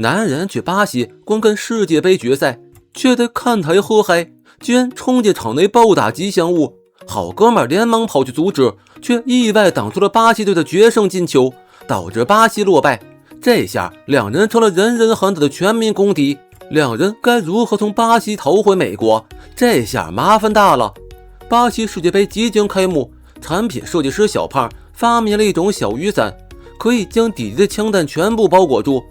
男人去巴西观看世界杯决赛，却在看台喝嗨，居然冲进场内暴打吉祥物。好哥们连忙跑去阻止，却意外挡住了巴西队的决胜进球，导致巴西落败。这下两人成了人人喊打的全民公敌，两人该如何从巴西逃回美国？这下麻烦大了。巴西世界杯即将开幕，产品设计师小胖发明了一种小雨伞，可以将底级的枪弹全部包裹住。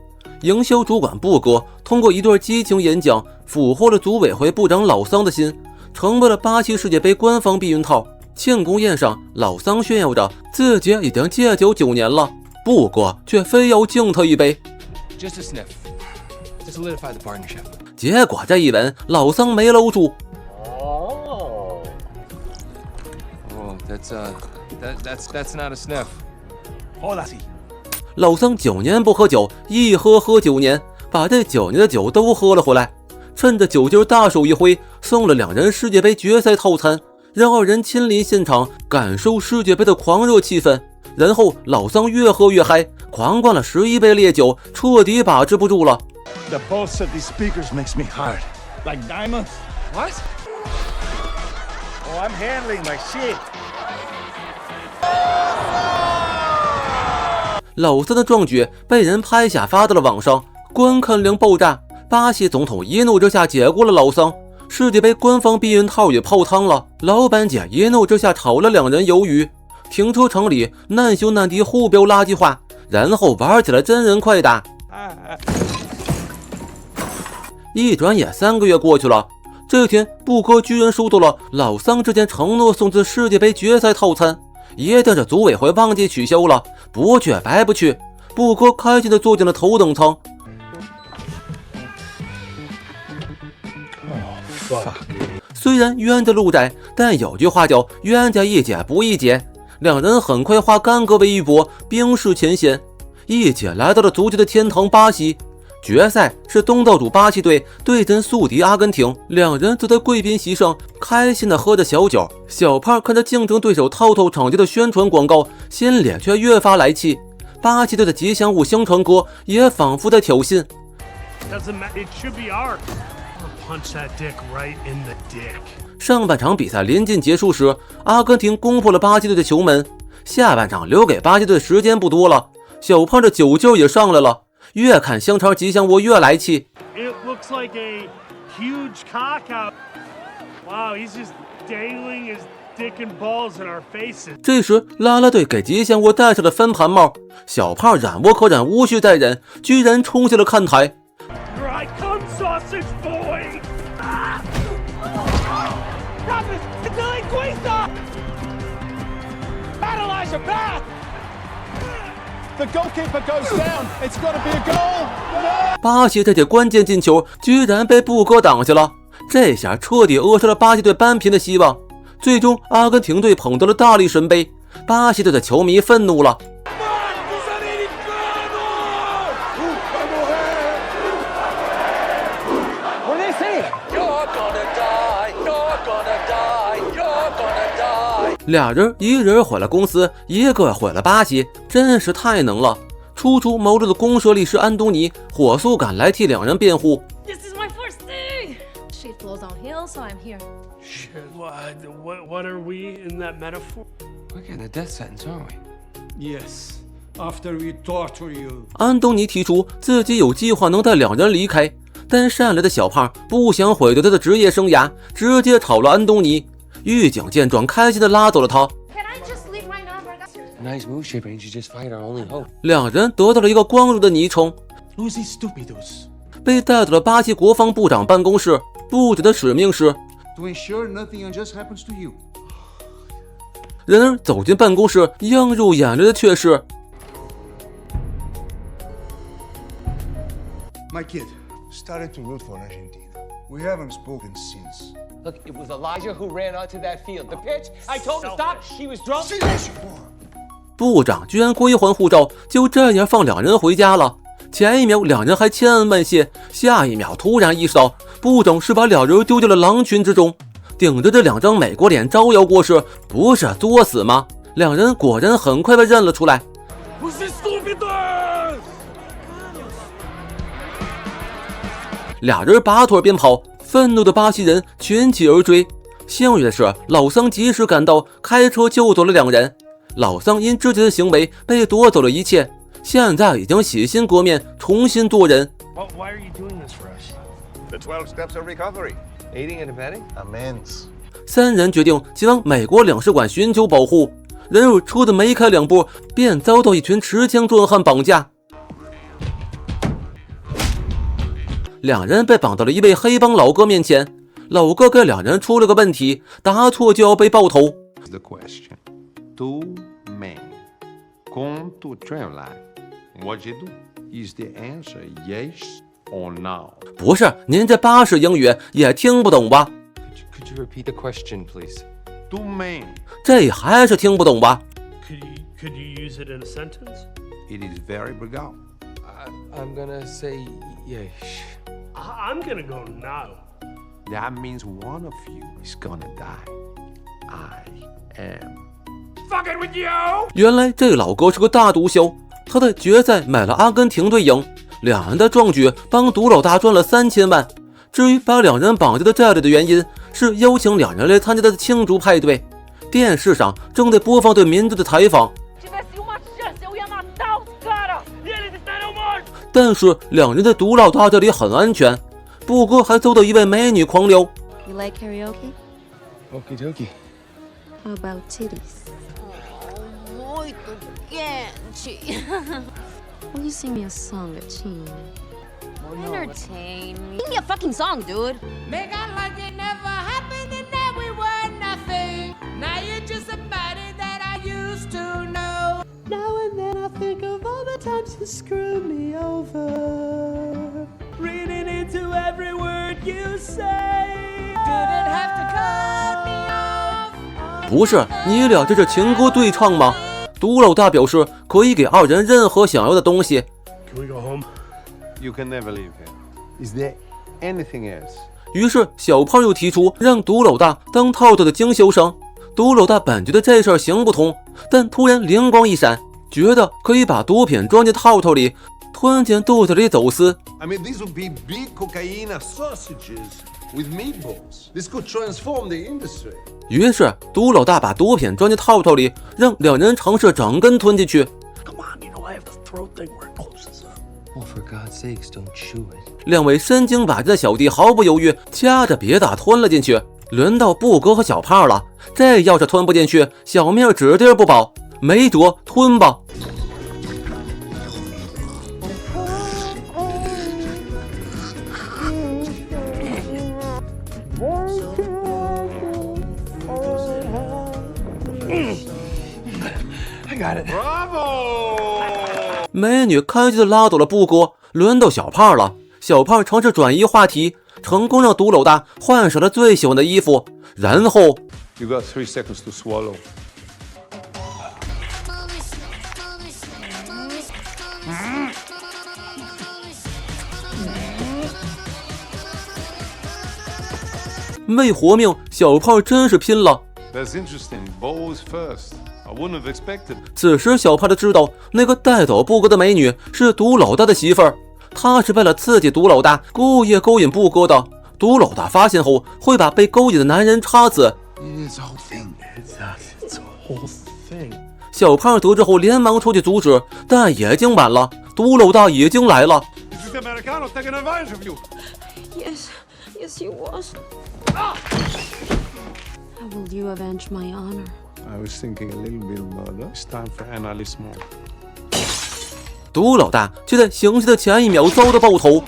营销主管布哥通过一段激情演讲，俘获了组委会部长老桑的心，成为了巴西世界杯官方避孕套。庆功宴上，老桑炫耀着自己已经戒酒9年了，布哥却非要敬他一杯。Just a sniff to solidify the partnership. 结果这一吻，老桑没搂住。That's not a sniff. Hola, sí. 老桑9年不喝酒，一喝9年，把这9年的酒都喝了回来。趁着酒劲大手一挥，送了两人世界杯决赛套餐，让二人亲临现场感受世界杯的狂热气氛。然后老桑越喝越嗨，狂灌了11杯烈酒，彻底把持不住了。The pulse of these speakers makes me hard, like diamonds. What? Oh, I'm handling my shit. 老桑的壮举被人拍下发到了网上，观看量爆炸。巴西总统一怒之下解雇了老桑，世界杯官方避孕套也泡汤了。老板姐一怒之下炒了两人鱿鱼。停车场里难兄难弟互飙垃圾话，然后玩起了真人快打。一转眼3个月过去了，这天布哥居然收到了老桑之前承诺送次世界杯决赛套餐，一定是组委会忘记取消了，不去白不去。布哥开心地坐进了头等舱。虽然冤家路窄，但有句话叫冤家宜解不宜结。两人很快化干戈为玉帛，冰释前嫌，一起来到了足球的天堂巴西。决赛是东道主巴西队对阵宿敌阿根廷，两人坐在贵宾席上，开心地喝着小酒。小胖看着竞争对手套套场地的宣传广告，心里却越发来气。巴西队的吉祥物香肠哥也仿佛在挑衅。上半场比赛临近结束时，阿根廷攻破了巴西队的球门。下半场留给巴西队时间不多了，小胖的酒劲也上来了，越看香肠吉祥物越来气。这时啦啦队给吉祥物戴上了翻盘帽，小胖忍无可忍，无需再忍，居然冲下了看台。巴西这届关键进球居然被布哥挡下了，这下彻底扼杀了巴西队扳平的希望。最终阿根廷队捧得了大力神杯，巴西队的球迷愤怒了。俩人一人毁了公司，一个毁了巴西，真是太能了。初出茅庐的公社律师安东尼火速赶来替两人辩护。This is my first day. Shit flows downhill, so I'm here. Shit, what are we in that metaphor? We're getting a death sentence, aren't we? Yes, after we torture you. 安东尼提出自己有计划能带两人离开，但善良的小胖不想毁掉他的职业生涯，直接炒了安东尼。狱警见状，开心地拉走了他。Nice move, Shaper. You just find our only hope. 两人得到了一个光荣的昵称。Who's these stupidos? 被带到了巴西国防部长办公室，部长的使命是 to ensure nothing unjust happens to you. 然而走进办公室，映入眼帘的却是 My kid started to root for Argentina. We haven't spoken since. Look, it was Elijah who ran onto that field. The pitch, I told her stop. She was drunk. Silêncio! 部长居然归还护照，就这样放两人回家了。前一秒两人还千恩万谢，下一秒突然意识到部长是把两人丢进了狼群之中，顶着这两张美国脸招摇过市，不是作死吗？两人果然很快被认了出来。俩人拔腿便跑，愤怒的巴西人群起而追。幸运的是，老桑及时赶到，开车救走了两人。老桑因之前的行为被夺走了一切，现在已经洗心革面，重新做人。Why are you doing this for us? The 12 steps of recovery. Aiding and abetting? Amends. 三人决定前往美国领事馆寻求保护，然而出的没开两步，便遭到一群持枪壮汉绑架。两人被绑到了一位黑帮老哥面前，老哥给两人出了个问题，答错就要被爆头。The question: Two men come to Tremline. What you do? Is the answer yes or no? 不是，您这巴士英语也听不懂吧？ Could you repeat the question, please? Two men. 这还是听不懂吧？ Could you use it in a sentence? It is very legal. I'm gonna say yes. I'm gonna go now. That means one of you is gonna die. I am. Fucking with you! 原来这老哥是个大毒枭，他在决赛买了阿根廷队赢，两人的壮举帮毒老大赚了3000万。至于把两人绑架到这里的原因，是邀请两人来参加他的庆祝派对。电视上正在播放对民众的采访，但是两人在毒老大这里很安全。布哥还遭到一位美女狂撩。 You like karaoke? Okie dokie. How about titties? Will you sing me a song to teen? Entertain me. Sing me a fucking song, dude. Make out like it never happened and that we were nothing. Now you're just somebody that I used to know. Now and then I think of all the times you screwed me over. Reading into every word you say. Didn't have to cut me off. 不是，你俩这是情歌对唱吗？毒老大表示可以给二人任何想要的东西。 Can we go home? You can never leave here. Is there anything else? 于是小胖又提出让毒老大当套套的经销商。毒老大本觉得这事儿行不通，但突然灵光一闪，觉得可以把毒品装进套套里，吞进肚子里走私。 I mean, these would be big cocaine sausages with meatballs. This could transform the industry. 于是毒老大把毒品装进套套里，让两人尝试整根吞进去。 Come on, you know I have the throat thing where it closes up. Oh, for God's sakes, don't chew it. 两位身经百战的小弟毫不犹豫，掐着别打吞了进去。轮到布哥和小胖了，这要是吞不进去，小命指定不保。没辙，吞吧。I got it. Bravo! 美女开心的拉走了布哥，轮到小胖了。小胖尝试转移话题，成功让毒老大换上了最喜欢的衣服，然后 You got 3 seconds to swallow. 为活命，小胖真是拼了。 That's interesting. Balls first. I wouldn't have expected. 此时小胖就知道那个带走布哥的美女是毒老大的媳妇儿，她是为了刺激毒老大故意勾引布哥的。毒老大发现后会把被勾引的男人插死。 It's a whole thing. It's a whole thing. 小胖得知后连忙出去阻止，但已经晚了，毒老大已经来了。 This is Americano taking advantage of you. Yes, yes, he was. How will you avenge my honor? I was thinking a little bit about that. It's time for analysis more. 毒老大却在行刑的前一秒遭到爆头。 It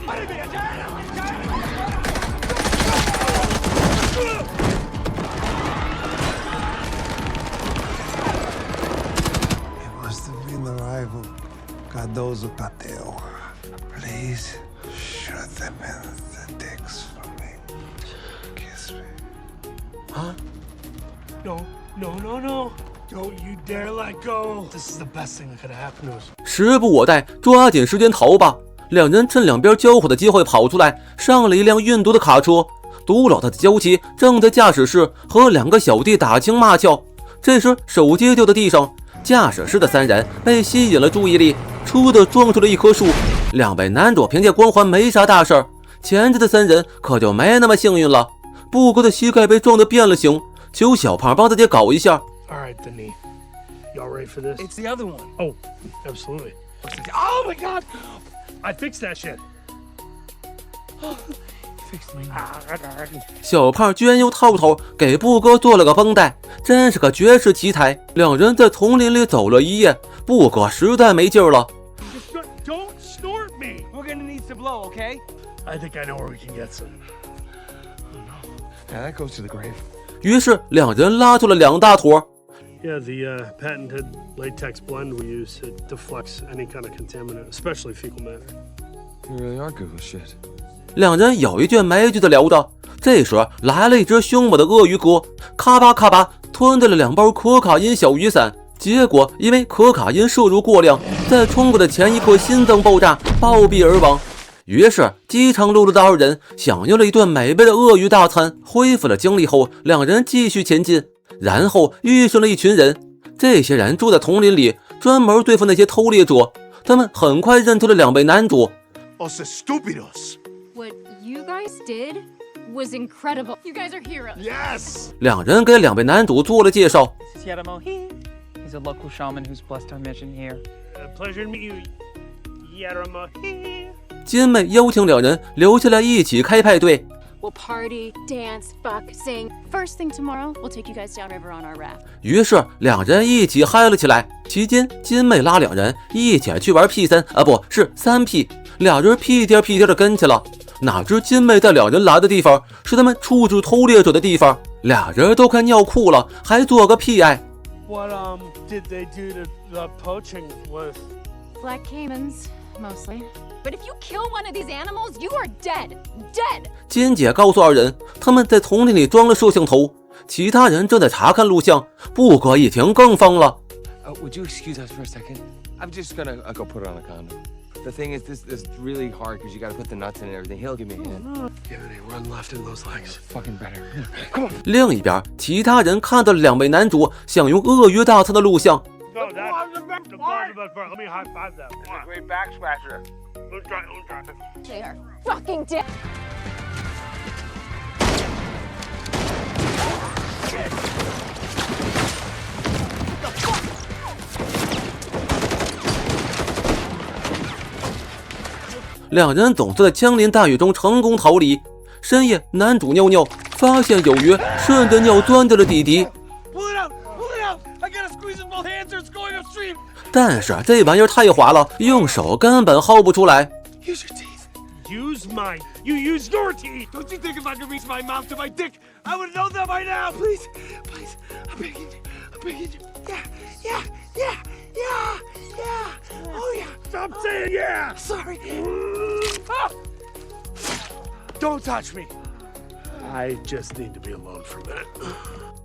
must have been the rival, Cardozo Pateo. Please shoot them in the dicks for me. Kiss me. No, no, no, no. Don't you dare let go. This is the best thing that could have happened to us. 时不我待，抓紧时间逃吧！两人趁两边交火的机会跑出来，上了一辆运毒的卡车。毒老大的娇妻正在驾驶室和两个小弟打情骂俏。这时手机掉在地上，驾驶室的三人被吸引了注意力，车子撞出了一棵树。两位男主凭借光环没啥大事儿，前置的3人可就没那么幸运了。布哥的膝盖被撞得变了形，求小胖帮自己搞一下。All right, the knee. Y'all ready for this? It's the other one. Oh, absolutely. Oh my God! I fixed that shit. Fixed me. 小胖居然用套头给布哥做了个绷带，真是个绝世奇才。2人在丛林里走了一夜，布哥实在没劲儿了。Just don't snort me. We're gonna need some blow, okay? I think I know where we can get some. Yeah, that goes to the grave. 于是2人拉出了2大坨。Yeah, the patented latex blend we use, it deflects any kind of contaminant, especially fecal matter. You really are good with shit. 2人有一句没一句的聊着，这时来了一只凶猛的鳄鱼哥，咔吧咔吧吞掉了2包可卡因小雨伞，结果因为可卡因摄入过量，在冲过的前一刻心脏爆炸，暴毙而亡。于是饥肠辘辘的2人享用了一顿美味的鳄鱼大餐，恢复了精力后，2人继续前进，然后遇上了一群人。这些人住在丛林里，专门对付那些偷猎者。他们很快认出了2位男主。Os estúpidos. What you guys did was incredible. You guys are heroes. Yes. 2人给2位男主做了介绍。 This is Yeramo. He's a local shaman who's blessed our mission here. Pleasure to meet you, Yerama. 金妹邀请2人留下来一起开派对。We'll party, dance, fuck, sing. First thing tomorrow, we'll take you guys downriver on our raft. 于是2人一起嗨了起来。期间，金妹拉2人一起去玩 P3，不是3P，2人屁颠屁颠的跟去了。哪知金妹带2人来的地方是他们处置偷猎者的地方，2人都快尿裤了，还做个屁爱。What did they do to the poaching with? Black caimans, mostly. But if you kill one of these animals, you are dead. Dead. 金姐告诉2人，他们在丛林里装了摄像头，其他人正在查看录像。布哥一听更疯了。Would you excuse us for a second? I'm just gonna go put on a condom. The thing is, this is really hard because you gotta put the nuts in and everything. He'll give me a hand. Yeah, they run left in those legs. Fucking better. Come on. 另一边，其他人看到了2位男主享用鳄鱼大餐的录像。No, that's the best part. Let me high five that. Great back scratcher. Don't try it. They are fucking dead. 2人总算在枪林弹雨中成功逃离。深夜，男主尿尿，发现有鱼顺着尿钻掉了底底。Pull it out! Pull it out! I gotta squeeze in both hands or it's going upstream. 但是这玩意儿太滑了，用手根本薅不出来。 Use your teeth. Use mine. You use your teeth. Don't you think if I could reach my mouth to my dick, I would know that by now? Please, please, I'm begging you. I'm begging you. Yeah, yeah, yeah, yeah, yeah. Oh yeah. Stop saying yeah. Sorry. Ah! Don't touch me. I just need to be alone for a minute.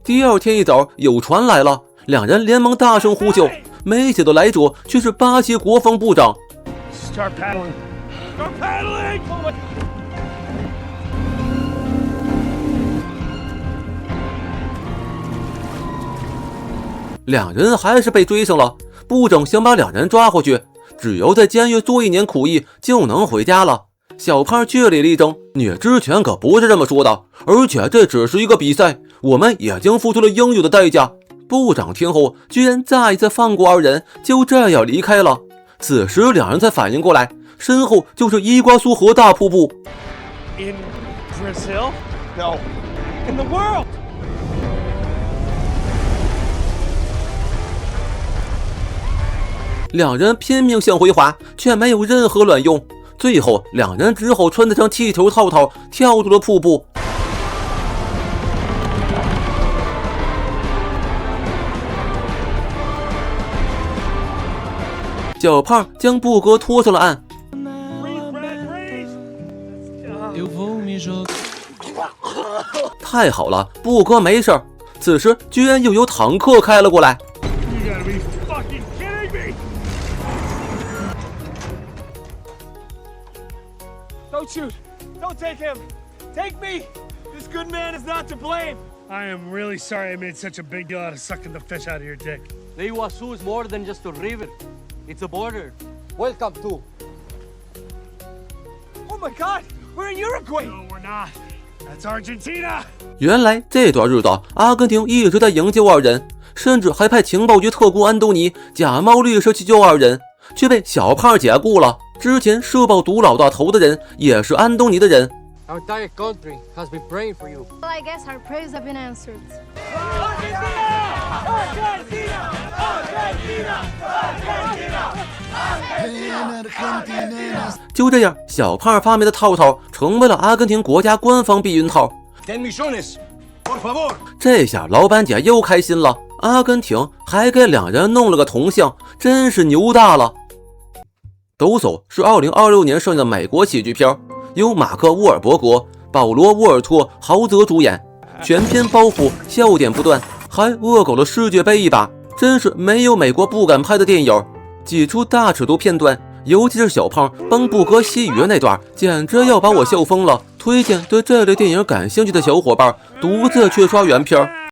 第2天一早，有船来了，2人连忙大声呼救，没想到来者却是巴西国防部长。 Start paddling. Start paddling. Oh my. 2人还是被追上了，部长想把2人抓回去，只有在监狱做1年苦役就能回家了。小胖据理力争，你之前可不是这么说的，而且这只是一个比赛，我们已经付出了应有的代价。部长听后居然再一次放过2人，就这样离开了。此时2人才反应过来，身后就是伊瓜苏河大瀑布。 In Brazil? No. In the world? 2人拼命想回滑，却没有任何卵用。最后2人只好穿得上气球套套，跳入了瀑布。小胖将布哥拖上了岸。太好了，布哥没事儿。此时居然又有坦克开了过来。 You gotta be fucking kidding me! Don't shoot. Don't take him. Take me. This good man is not to blame. I am really sorry I made such a big deal out of sucking the fish out of your dick. The Iguazu is more than just a river. It's a border. Welcome to. Oh my God. We're in Uruguay. No, we're not. That's Argentina. 原来这段日子，阿根廷一直在营救二人，甚至还派情报局特工安东尼假冒律师去救二人，却被小胖解雇了。之前射爆毒老大头的人也是安东尼的人。 Our entire country has been praying for you. Well, I guess our prayers have been answered. 就这样，小胖发明的套套成为了阿根廷国家官方避孕套。 10 millones, por favor. 这下老板姐又开心了，阿根廷还给两人弄了个铜像，真是牛大了。抖擞是2026年上映的美国喜剧片，由马克·沃尔伯格、保罗·沃尔特、豪泽主演，全片包袱笑点不断，还恶搞了世界杯一把，真是没有美国不敢拍的电影。几出大尺度片段，尤其是小胖帮布哥吸鱼那段，简直要把我笑疯了。推荐对这类电影感兴趣的小伙伴独自去刷原片。